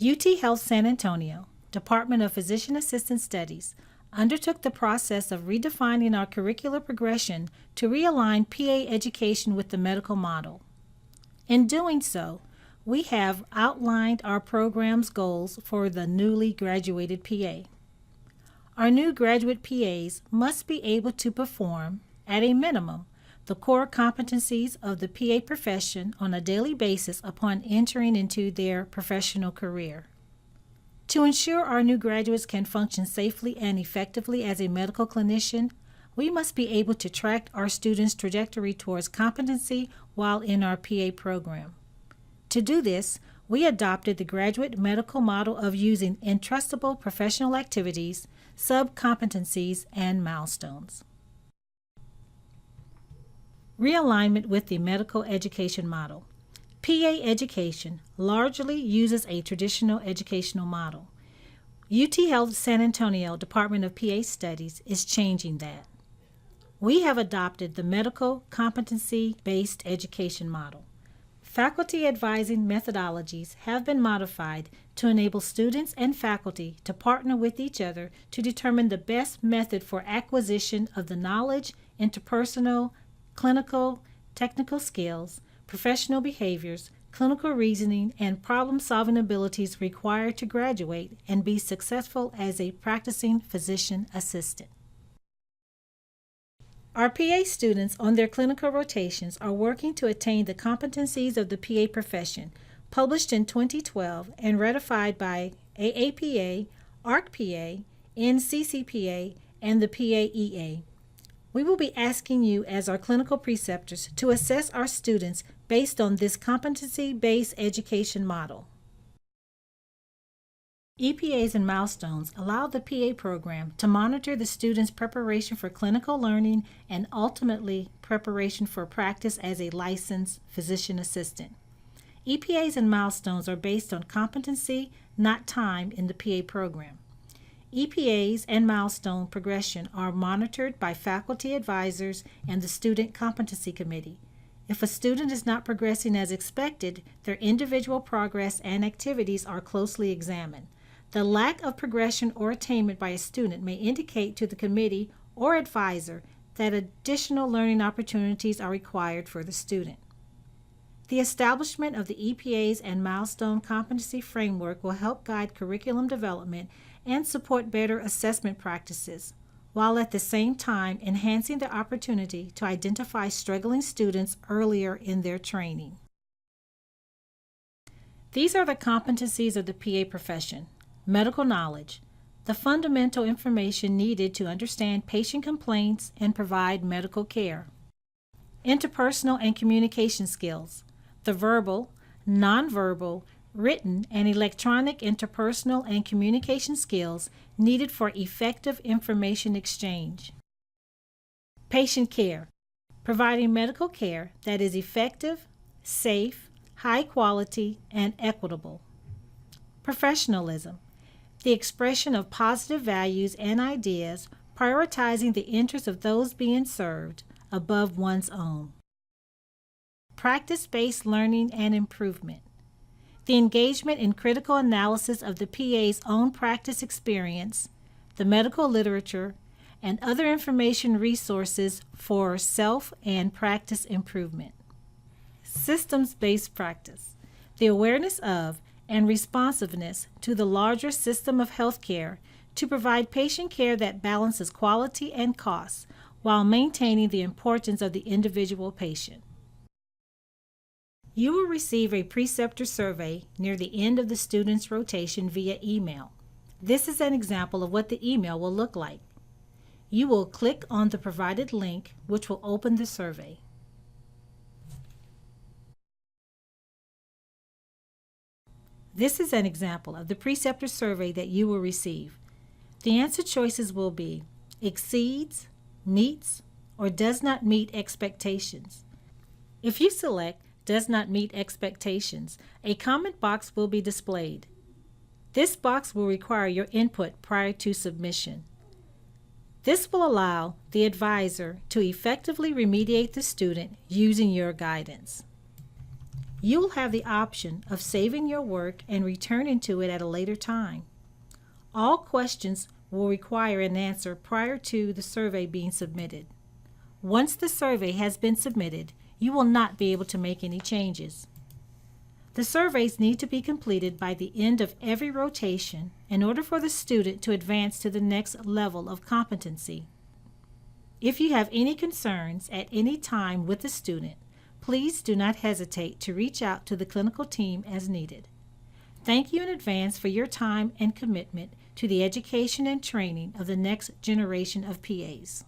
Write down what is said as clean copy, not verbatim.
UT Health San Antonio, Department of Physician Assistant Studies, undertook the process of redefining our curricular progression to realign PA education with the medical model. In doing so, we have outlined our program's goals for the newly graduated PA. Our new graduate PAs must be able to perform, at a minimum, the core competencies of the PA profession on a daily basis upon entering into their professional career. To ensure our new graduates can function safely and effectively as a medical clinician, we must be able to track our students' trajectory towards competency while in our PA program. To do this, we adopted the graduate medical model of using entrustable professional activities, sub-competencies, and milestones. Realignment with the medical education model. PA education largely uses a traditional educational model. UT Health San Antonio Department of PA Studies is changing that. We have adopted the medical competency-based education model. Faculty advising methodologies have been modified to enable students and faculty to partner with each other to determine the best method for acquisition of the knowledge, interpersonal, clinical, technical skills, professional behaviors, clinical reasoning, and problem-solving abilities required to graduate and be successful as a practicing physician assistant. Our PA students on their clinical rotations are working to attain the competencies of the PA profession, published in 2012 and ratified by AAPA, ARCPA, NCCPA, and the PAEA. We will be asking you as our clinical preceptors to assess our students based on this competency-based education model. EPAs and milestones allow the PA program to monitor the student's preparation for clinical learning and ultimately preparation for practice as a licensed physician assistant. EPAs and milestones are based on competency, not time, in the PA program. EPAs and milestone progression are monitored by faculty advisors and the Student Competency Committee. If a student is not progressing as expected, their individual progress and activities are closely examined. The lack of progression or attainment by a student may indicate to the committee or advisor that additional learning opportunities are required for the student. The establishment of the EPAs and milestone competency framework will help guide curriculum development and support better assessment practices, while at the same time enhancing the opportunity to identify struggling students earlier in their training. These are the competencies of the PA profession. Medical knowledge, the fundamental information needed to understand patient complaints and provide medical care. Interpersonal and communication skills, the verbal, nonverbal, written, and electronic interpersonal and communication skills needed for effective information exchange. Patient care, providing medical care that is effective, safe, high quality, and equitable. Professionalism, the expression of positive values and ideas, prioritizing the interests of those being served above one's own. Practice-based learning and improvement, the engagement in critical analysis of the PA's own practice experience, the medical literature, and other information resources for self and practice improvement. Systems-based practice, the awareness of and responsiveness to the larger system of healthcare to provide patient care that balances quality and costs while maintaining the importance of the individual patient. You will receive a preceptor survey near the end of the student's rotation via email. This is an example of what the email will look like. You will click on the provided link, which will open the survey. This is an example of the preceptor survey that you will receive. The answer choices will be exceeds, meets, or does not meet expectations. If you select does not meet expectations, a comment box will be displayed. This box will require your input prior to submission. This will allow the advisor to effectively remediate the student using your guidance. You will have the option of saving your work and returning to it at a later time. All questions will require an answer prior to the survey being submitted. Once the survey has been submitted, you will not be able to make any changes. The surveys need to be completed by the end of every rotation in order for the student to advance to the next level of competency. If you have any concerns at any time with the student, please do not hesitate to reach out to the clinical team as needed. Thank you in advance for your time and commitment to the education and training of the next generation of PAs.